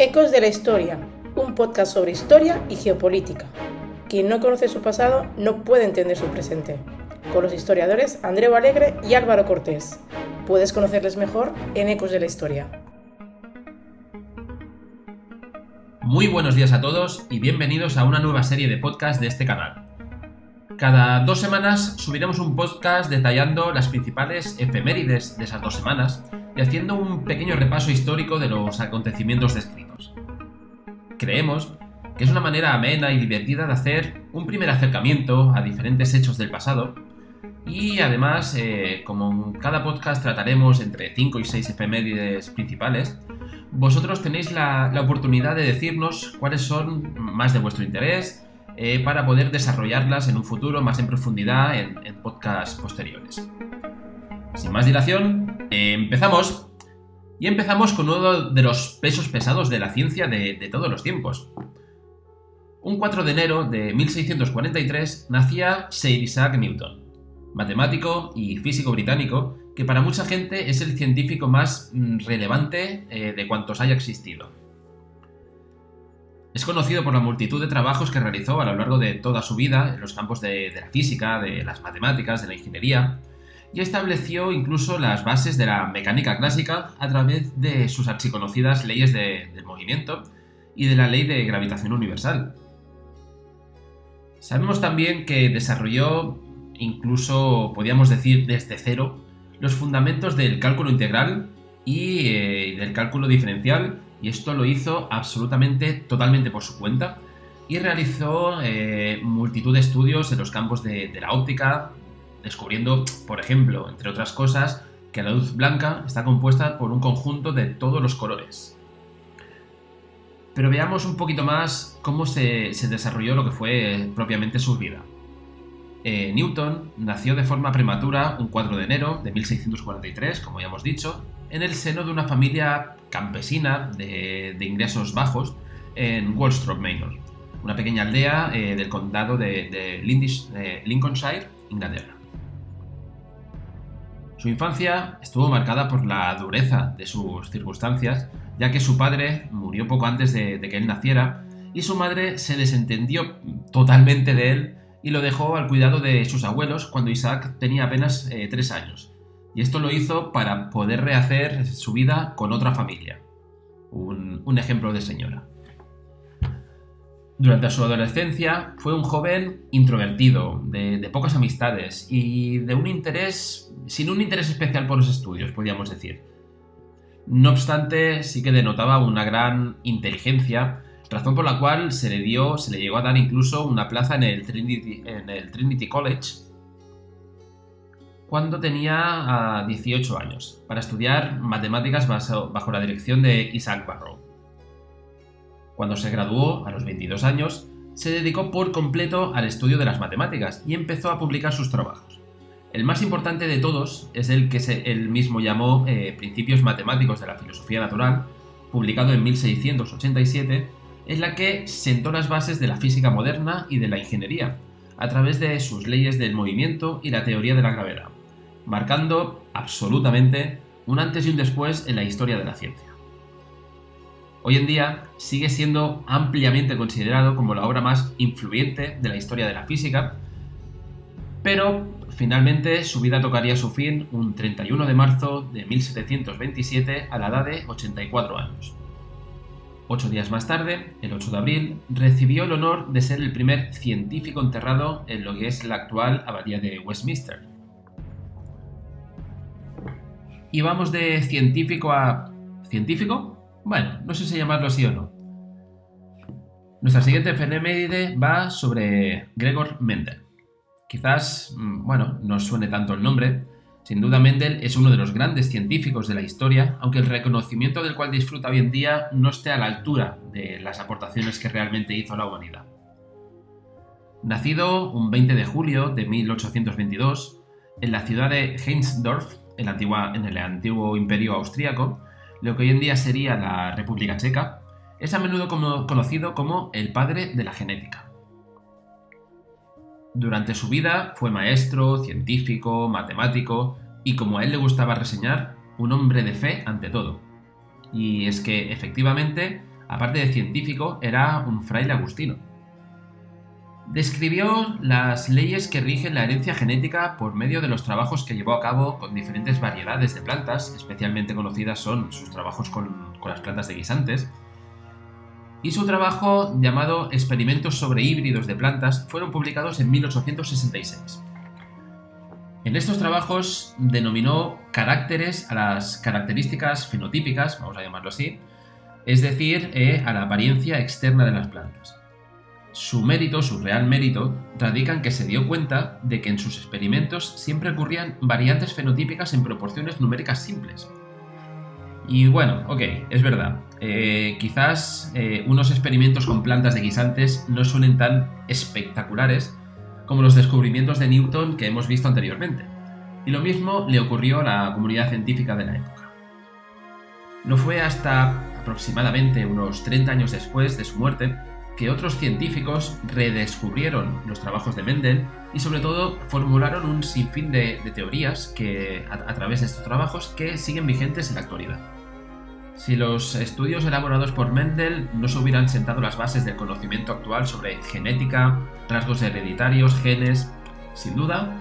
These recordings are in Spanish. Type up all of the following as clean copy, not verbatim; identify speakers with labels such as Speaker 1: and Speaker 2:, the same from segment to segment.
Speaker 1: Ecos de la Historia, un podcast sobre historia y geopolítica. Quien no conoce su pasado no puede entender su presente. Con los historiadores Andreu Alegre y Álvaro Cortés. Puedes conocerles mejor en Ecos de la Historia.
Speaker 2: Muy buenos días a todos y bienvenidos a una nueva serie de podcast de este canal. Cada 2 semanas subiremos un podcast detallando las principales efemérides de esas 2 semanas y haciendo un pequeño repaso histórico de los acontecimientos descritos. Creemos que es una manera amena y divertida de hacer un primer acercamiento a diferentes hechos del pasado y además, como en cada podcast trataremos entre 5 y 6 efemérides principales, vosotros tenéis la oportunidad de decirnos cuáles son más de vuestro interés para poder desarrollarlas en un futuro más en profundidad en podcasts posteriores. Sin más dilación, empezamos. Y empezamos con uno de los pesos pesados de la ciencia de todos los tiempos. Un 4 de enero de 1643 nacía Sir Isaac Newton, matemático y físico británico que para mucha gente es el científico más relevante de cuantos haya existido. Es conocido por la multitud de trabajos que realizó a lo largo de toda su vida en los campos de la física, de las matemáticas, de la ingeniería, y estableció incluso las bases de la mecánica clásica a través de sus archiconocidas leyes del movimiento y de la ley de gravitación universal. Sabemos también que desarrolló, incluso podríamos decir desde cero, los fundamentos del cálculo integral y del cálculo diferencial, y esto lo hizo totalmente por su cuenta, y realizó multitud de estudios en los campos de la óptica, descubriendo, por ejemplo, entre otras cosas, que la luz blanca está compuesta por un conjunto de todos los colores. Pero veamos un poquito más cómo se desarrolló lo que fue propiamente su vida. Newton nació de forma prematura un 4 de enero de 1643, como ya hemos dicho, en el seno de una familia campesina de ingresos bajos en Woolsthorpe Manor, una pequeña aldea del condado de Lincolnshire, Inglaterra. Su infancia estuvo marcada por la dureza de sus circunstancias, ya que su padre murió poco antes de que él naciera y su madre se desentendió totalmente de él y lo dejó al cuidado de sus abuelos cuando Isaac tenía apenas 3 años. Y esto lo hizo para poder rehacer su vida con otra familia. Un ejemplo de señora. Durante su adolescencia fue un joven introvertido, de pocas amistades y sin un interés especial por los estudios, podríamos decir. No obstante, sí que denotaba una gran inteligencia, razón por la cual se le llegó a dar incluso una plaza en el Trinity College cuando tenía 18 años, para estudiar matemáticas bajo la dirección de Isaac Barrow. Cuando se graduó, a los 22 años, se dedicó por completo al estudio de las matemáticas y empezó a publicar sus trabajos. El más importante de todos es el que él mismo llamó Principios Matemáticos de la Filosofía Natural, publicado en 1687, en la que sentó las bases de la física moderna y de la ingeniería, a través de sus leyes del movimiento y la teoría de la gravedad, marcando absolutamente un antes y un después en la historia de la ciencia. Hoy en día sigue siendo ampliamente considerado como la obra más influyente de la historia de la física, pero finalmente su vida tocaría su fin un 31 de marzo de 1727 a la edad de 84 años. 8 días más tarde, el 8 de abril, recibió el honor de ser el primer científico enterrado en lo que es la actual abadía de Westminster. Y vamos de científico a... ¿científico? Bueno, no sé si llamarlo así o no. Nuestra siguiente efeméride va sobre Gregor Mendel. Quizás, no os suene tanto el nombre. Sin duda Mendel es uno de los grandes científicos de la historia, aunque el reconocimiento del cual disfruta hoy en día no esté a la altura de las aportaciones que realmente hizo a la humanidad. Nacido un 20 de julio de 1822 en la ciudad de Heinsdorf, en el antiguo imperio austríaco, lo que hoy en día sería la República Checa, es a menudo conocido como el padre de la genética. Durante su vida fue maestro, científico, matemático y, como a él le gustaba reseñar, un hombre de fe ante todo. Y es que, efectivamente, aparte de científico, era un fraile agustino. Describió las leyes que rigen la herencia genética por medio de los trabajos que llevó a cabo con diferentes variedades de plantas, especialmente conocidas son sus trabajos con las plantas de guisantes, y su trabajo llamado Experimentos sobre híbridos de plantas fueron publicados en 1866. En estos trabajos denominó caracteres a las características fenotípicas, vamos a llamarlo así, es decir, a la apariencia externa de las plantas. Su real mérito, radica en que se dio cuenta de que en sus experimentos siempre ocurrían variantes fenotípicas en proporciones numéricas simples. Y bueno, ok, es verdad, quizás unos experimentos con plantas de guisantes no suenen tan espectaculares como los descubrimientos de Newton que hemos visto anteriormente, y lo mismo le ocurrió a la comunidad científica de la época. No fue hasta aproximadamente unos 30 años después de su muerte que otros científicos redescubrieron los trabajos de Mendel y sobre todo formularon un sinfín de teorías que, a través de estos trabajos que siguen vigentes en la actualidad. Si los estudios elaborados por Mendel no se hubieran sentado las bases del conocimiento actual sobre genética, rasgos hereditarios, genes, sin duda,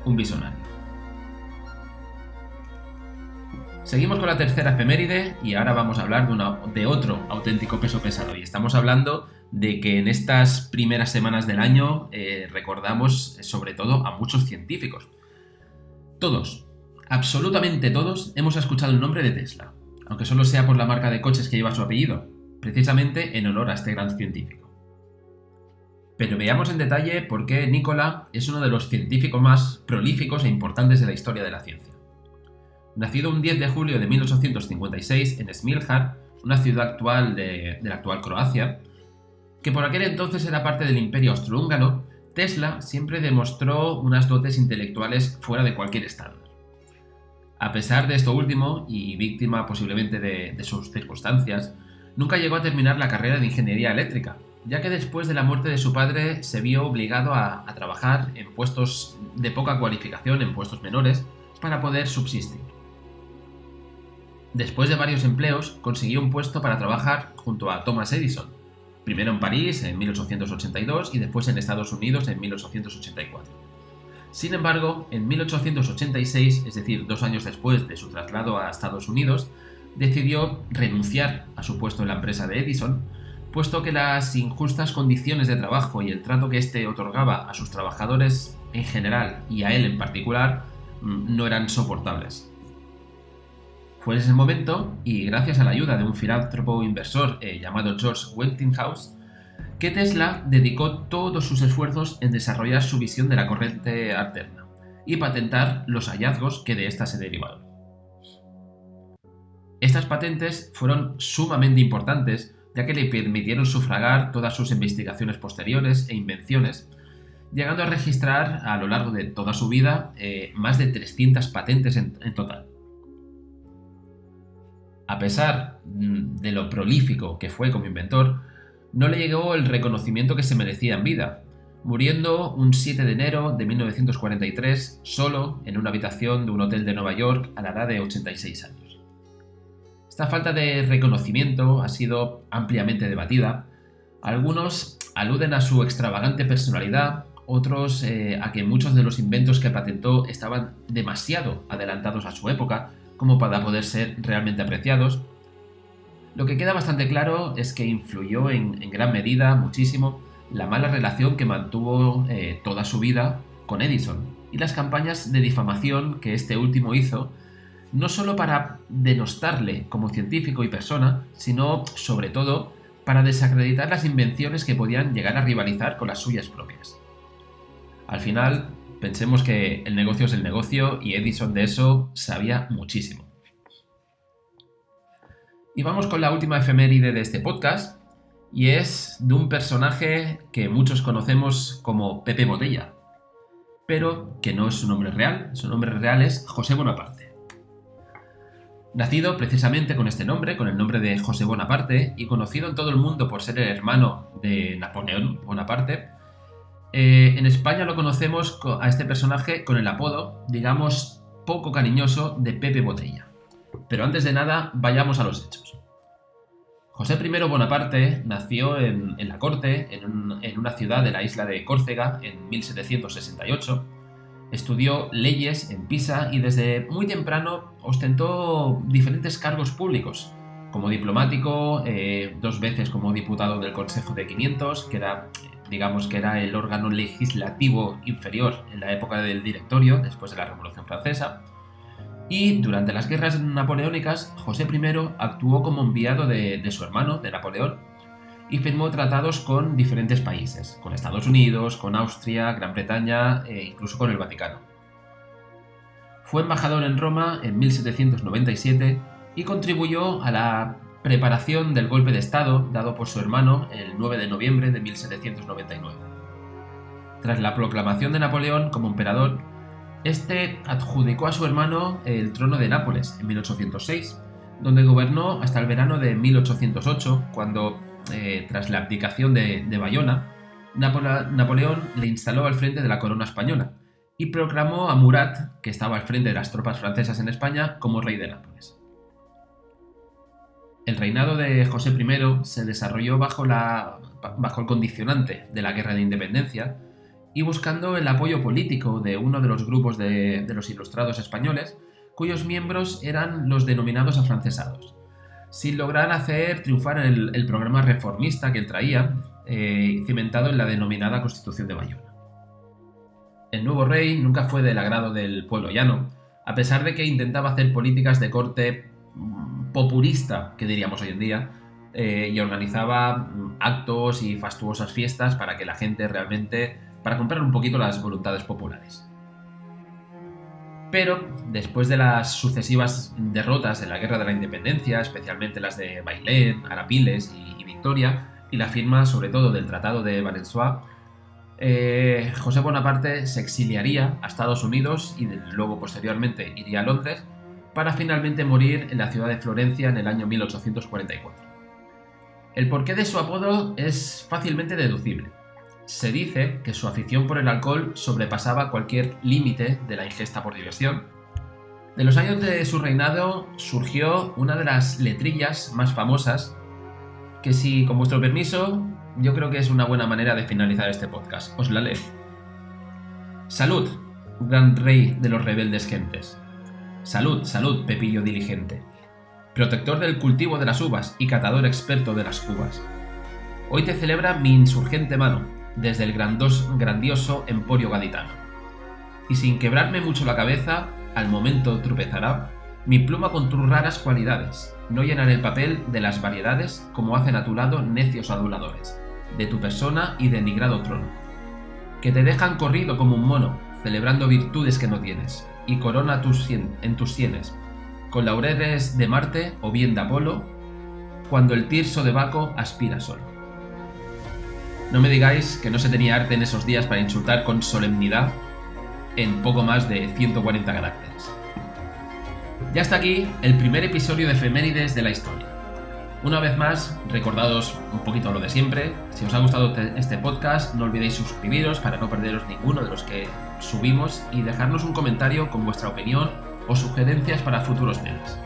Speaker 2: un visionario. Seguimos con la tercera efeméride y ahora vamos a hablar de otro auténtico peso pesado, y estamos hablando de que en estas primeras semanas del año recordamos sobre todo a muchos científicos. Todos, absolutamente todos, hemos escuchado el nombre de Tesla, aunque solo sea por la marca de coches que lleva su apellido, precisamente en honor a este gran científico. Pero veamos en detalle por qué Nikola es uno de los científicos más prolíficos e importantes de la historia de la ciencia. Nacido un 10 de julio de 1856 en Smiljar, una ciudad actual de la actual Croacia, que por aquel entonces era parte del Imperio Austrohúngaro, Tesla siempre demostró unas dotes intelectuales fuera de cualquier estándar. A pesar de esto último, y víctima posiblemente de sus circunstancias, nunca llegó a terminar la carrera de ingeniería eléctrica, ya que después de la muerte de su padre se vio obligado a trabajar en puestos de poca cualificación, en puestos menores, para poder subsistir. Después de varios empleos, consiguió un puesto para trabajar junto a Thomas Edison, primero en París en 1882 y después en Estados Unidos en 1884. Sin embargo, en 1886, es decir, 2 años después de su traslado a Estados Unidos, decidió renunciar a su puesto en la empresa de Edison, puesto que las injustas condiciones de trabajo y el trato que éste otorgaba a sus trabajadores en general y a él en particular no eran soportables. Fue en ese momento, y gracias a la ayuda de un filántropo inversor llamado George Westinghouse, que Tesla dedicó todos sus esfuerzos en desarrollar su visión de la corriente alterna y patentar los hallazgos que de ésta se derivaron. Estas patentes fueron sumamente importantes, ya que le permitieron sufragar todas sus investigaciones posteriores e invenciones, llegando a registrar a lo largo de toda su vida más de 300 patentes en total. A pesar de lo prolífico que fue como inventor, no le llegó el reconocimiento que se merecía en vida, muriendo un 7 de enero de 1943 solo en una habitación de un hotel de Nueva York a la edad de 86 años. Esta falta de reconocimiento ha sido ampliamente debatida. Algunos aluden a su extravagante personalidad, otros a que muchos de los inventos que patentó estaban demasiado adelantados a su época como para poder ser realmente apreciados. Lo que queda bastante claro es que influyó en gran medida, muchísimo, la mala relación que mantuvo toda su vida con Edison y las campañas de difamación que este último hizo, no solo para denostarle como científico y persona, sino sobre todo para desacreditar las invenciones que podían llegar a rivalizar con las suyas propias. Al final, pensemos que el negocio es el negocio y Edison de eso sabía muchísimo. Y vamos con la última efeméride de este podcast, y es de un personaje que muchos conocemos como Pepe Botella, pero que no es su nombre real. Su nombre real es José Bonaparte. Nacido precisamente con este nombre, con el nombre de José Bonaparte, y conocido en todo el mundo por ser el hermano de Napoleón Bonaparte, en España lo conocemos a este personaje con el apodo, digamos, poco cariñoso de Pepe Botella. Pero antes de nada, vayamos a los hechos. José I Bonaparte nació en la corte, en una ciudad de la isla de Córcega, en 1768. Estudió leyes en Pisa y desde muy temprano ostentó diferentes cargos públicos, como diplomático, 2 veces como diputado del Consejo de 500, que era el órgano legislativo inferior en la época del Directorio, después de la Revolución Francesa. Y durante las guerras napoleónicas, José I actuó como enviado de su hermano, de Napoleón, y firmó tratados con diferentes países, con Estados Unidos, con Austria, Gran Bretaña e incluso con el Vaticano. Fue embajador en Roma en 1797 y contribuyó a la preparación del golpe de Estado dado por su hermano el 9 de noviembre de 1799. Tras la proclamación de Napoleón como emperador, este adjudicó a su hermano el trono de Nápoles en 1806, donde gobernó hasta el verano de 1808, cuando, tras la abdicación de Bayona, Napoleón le instaló al frente de la corona española y proclamó a Murat, que estaba al frente de las tropas francesas en España, como rey de Nápoles. El reinado de José I se desarrolló bajo el condicionante de la Guerra de Independencia y buscando el apoyo político de uno de los grupos de los ilustrados españoles, cuyos miembros eran los denominados afrancesados, sin lograr hacer triunfar el programa reformista que él traía, cimentado en la denominada Constitución de Bayona. El nuevo rey nunca fue del agrado del pueblo llano, a pesar de que intentaba hacer políticas de corte populista, que diríamos hoy en día, y organizaba actos y fastuosas fiestas para que la gente para comprar un poquito las voluntades populares. Pero, después de las sucesivas derrotas en la Guerra de la Independencia, especialmente las de Bailén, Arapiles y Victoria, y la firma sobre todo del Tratado de Valençois, José Bonaparte se exiliaría a Estados Unidos y luego posteriormente iría a Londres para finalmente morir en la ciudad de Florencia en el año 1844. El porqué de su apodo es fácilmente deducible. Se dice que su afición por el alcohol sobrepasaba cualquier límite de la ingesta por diversión. De los años de su reinado surgió una de las letrillas más famosas, que si con vuestro permiso, yo creo que es una buena manera de finalizar este podcast. Os la leo. Salud, gran rey de los rebeldes gentes. Salud, salud, Pepillo diligente. Protector del cultivo de las uvas y catador experto de las cubas. Hoy te celebra mi insurgente mano, desde el grandioso emporio gaditano. Y sin quebrarme mucho la cabeza, al momento tropezará mi pluma con tus raras cualidades. No llenaré el papel de las variedades como hacen a tu lado necios aduladores, de tu persona y denigrado trono, que te dejan corrido como un mono, celebrando virtudes que no tienes, y corona en tus sienes, con laureles de Marte o bien de Apolo, cuando el tirso de Baco aspira solo. No me digáis que no se tenía arte en esos días para insultar con solemnidad en poco más de 140 caracteres. Ya está aquí el primer episodio de Efemérides de la historia. Una vez más, recordados un poquito lo de siempre. Si os ha gustado este podcast, no olvidéis suscribiros para no perderos ninguno de los que subimos y dejarnos un comentario con vuestra opinión o sugerencias para futuros temas.